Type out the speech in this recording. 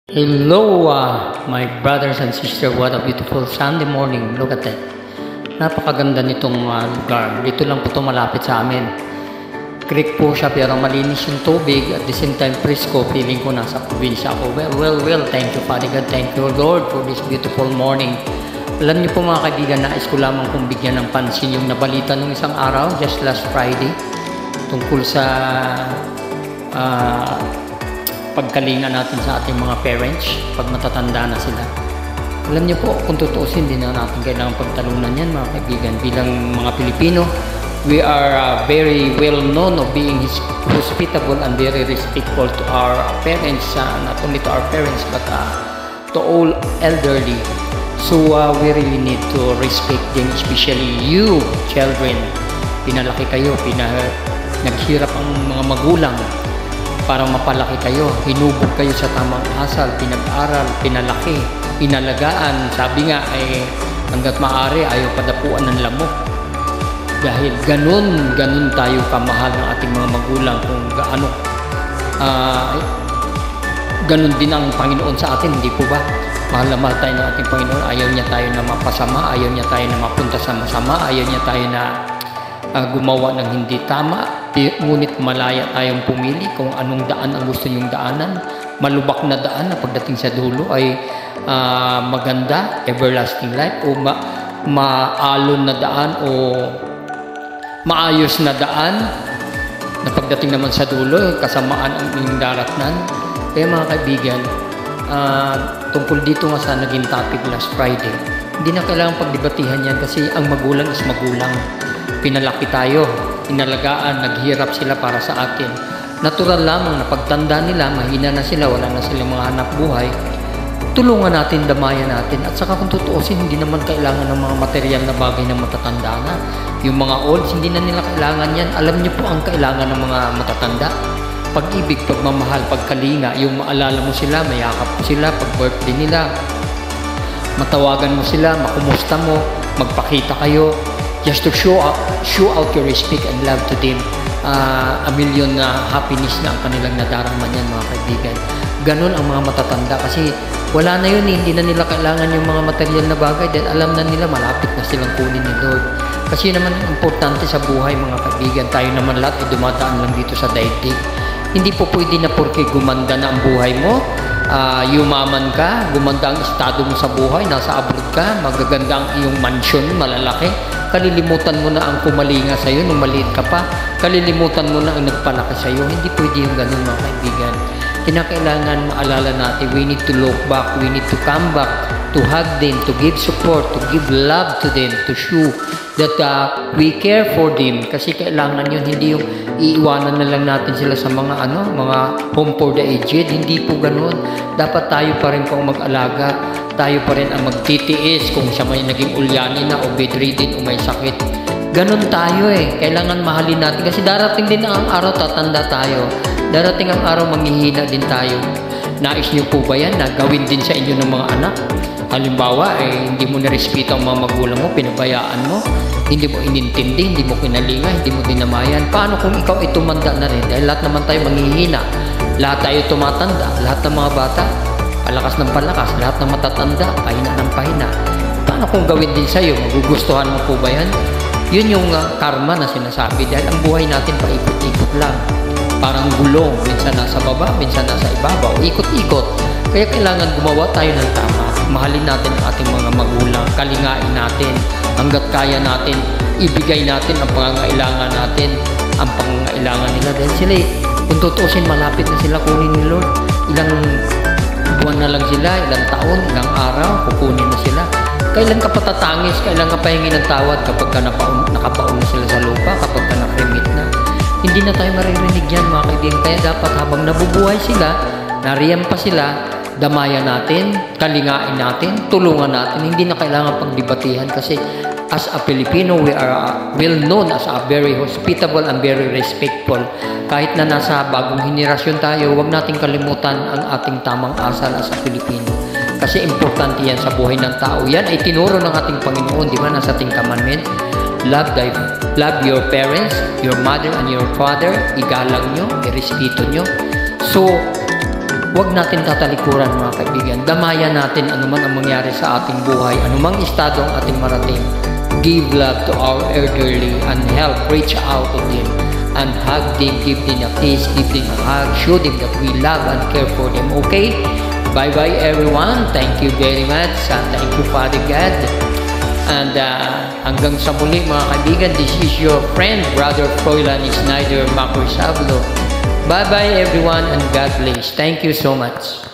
Hello, my brothers and sisters. What a beautiful Sunday morning. Look at that. Napakaganda nitong lugar. Dito lang po ito malapit sa amin. Creek po siya pero malinis yung tubig. At the same time, presko. Feeling ko nasa probinsya ako. Well. Thank you, Father God. Thank you, Lord, for this beautiful morning. Alam niyo po mga kaibigan, nais ko lamang kong bigyan ng pansin yung nabalita nung isang araw, just last Friday, tungkol sa pagkalinga natin sa ating mga parents pag matatanda na sila. Alam niyo po, kung tutuusin, din na natin kailangan pagtalunan yan mga kaibigan. Bilang mga Pilipino, we are very well known of being hospitable and very respectful to our parents, not only to our parents but to all elderly. So we really need to respect them, especially you children. Pinalaki kayo, naghirap ang mga magulang para mapalaki kayo, hinubog kayo sa tamang asal, pinag-aral, pinalaki, inalagaan. Sabi nga hanggat maaari ayaw padapuan ng lamok. Dahil ganun tayo kamahal ng ating mga magulang, kung gaano ganun din ang Panginoon sa atin, hindi po ba? Mahal na mahal tayo ng ating Panginoon. Ayaw niya tayo na mapasama, ayaw niya tayo na mapunta sa masama, ayaw niya tayo na gumawa ng hindi tama. Ngunit malaya tayong pumili kung anong daan ang gusto niyong daanan. Malubak na daan na pagdating sa dulo ay maganda, everlasting life, o maalon na daan o maayos na daan na pagdating naman sa dulo, kasamaan ang inyong daratnan. Kaya mga kaibigan, tungkol dito nga sa naging topic last Friday, hindi na kailangan pagdebatihan yan kasi ang magulang is magulang. Pinalaki tayo, inalagaan, naghirap sila para sa atin. Natural lamang na pagtanda nila, mahina na sila, wala na silang mga anak buhay, tulungan natin, damayan natin. At saka kung tutuusin, hindi naman kailangan ng mga material na bagay na matatanda na. Yung mga olds, hindi na nila kailangan yan. Alam niyo po ang kailangan ng mga matatanda: pag-ibig, pagmamahal, pagkalinga. Yung maalala mo sila, mayakap mo sila pag birthday nila, matawagan mo sila, makumusta mo, magpakita kayo, just to show out your respect and love to them. A million na happiness na ang kanilang nadarama niyan mga kaibigan. Ganon ang mga matatanda kasi wala na yun, hindi na nila kailangan yung mga material na bagay dahil alam na nila malapit na silang kunin ni Lord. Kasi naman importante sa buhay mga kaibigan, tayo naman lahat ay dumadaan lang dito sa daigdig. Hindi po pwede na porke gumanda na ang buhay mo, yumaman ka, gumanda ang estado mo sa buhay, nasa abroad ka, magaganda ang iyong mansion, malalaki, kalilimutan mo na ang kumalinga sa iyo nung maliit ka pa, kalilimutan mo na ang nagpalaki sa iyo. Hindi pwede yung ganun mga kaibigan. Kinakailangan maalala natin, we need to look back, we need to come back, to hug them, to give support, to give love to them, to show that we care for them. Kasi kailangan yun, hindi yung iiwanan na lang natin sila sa mga mga home for the aged. Hindi po ganun. Dapat tayo pa rin po mag-alaga, tayo pa rin ang magtitiis kung siya may naging ulyani na o bedridden o may sakit. Ganon tayo Kailangan mahalin natin kasi darating din ang araw tatanda tayo. Darating ang araw manghihina din tayo. Nais niyo po ba yan na gawin din sa inyo ng mga anak? Halimbawa, hindi mo nirespeto ang mga magulang mo, pinabayaan mo, hindi mo inintindi, hindi mo kinalinga, hindi mo dinamayan. Paano kung ikaw ay tumanda na rin? Dahil lahat naman tayo manghihina. Lahat tayo tumatanda. Lahat ng mga bata, palakas ng palakas. Lahat ng matatanda, pahina ng pahina. Paano kung gawin din sa'yo? Magugustuhan mo po ba yan? Yun yung karma na sinasabi. Dahil ang buhay natin paikot-ikot lang. Parang gulong. Minsan nasa baba, minsan nasa ibabaw. Ikot-ikot. Kaya kailangan gumawa tayo ng tama. Mahalin natin ang ating mga magulang. Kalingain natin. Hanggat kaya natin, ibigay natin ang pangangailangan natin. Ang pangangailangan nila. Dahil sila kung tutusin, malapit na sila kunin ni Lord. Ilang buwan na lang sila, ilang taon, ilang araw, kukunin na sila. Kailan ka patatangis, kailan ka pahingi ng tawad kapag ka nakapaon na sila sa lupa, kapag ka nakremit na. Hindi na tayo maririnig yan mga kaibigan. Kaya dapat habang nabubuhay sila, nariyan pa sila, damayan natin, kalingain natin, tulungan natin. Hindi na kailangan pagdebatihan kasi as a Filipino, we are well known as a very hospitable and very respectful. Kahit na nasa bagong henerasyon tayo, huwag nating kalimutan ang ating tamang asal as a Filipino. Kasi importante yan sa buhay ng tao. Yan ay tinuro ng ating Panginoon, di ba? Nasa ating commandment. Love your parents, your mother and your father. Igalang nyo, irespeto nyo. So, Huwag natin tatalikuran mga kaibigan. Damayan natin anuman ang mangyari sa ating buhay, anumang estado ang ating marating. Give love to our elderly and help reach out to them and hug them, give them a kiss, give them a hug, show them that we love and care for them. Okay? Bye-bye everyone. Thank you very much. Thank you Father God. And hanggang sa muli mga kaibigan, this is your friend, Brother Froilan Snyder Macoy Sablo. Bye-bye everyone and God bless. Thank you so much.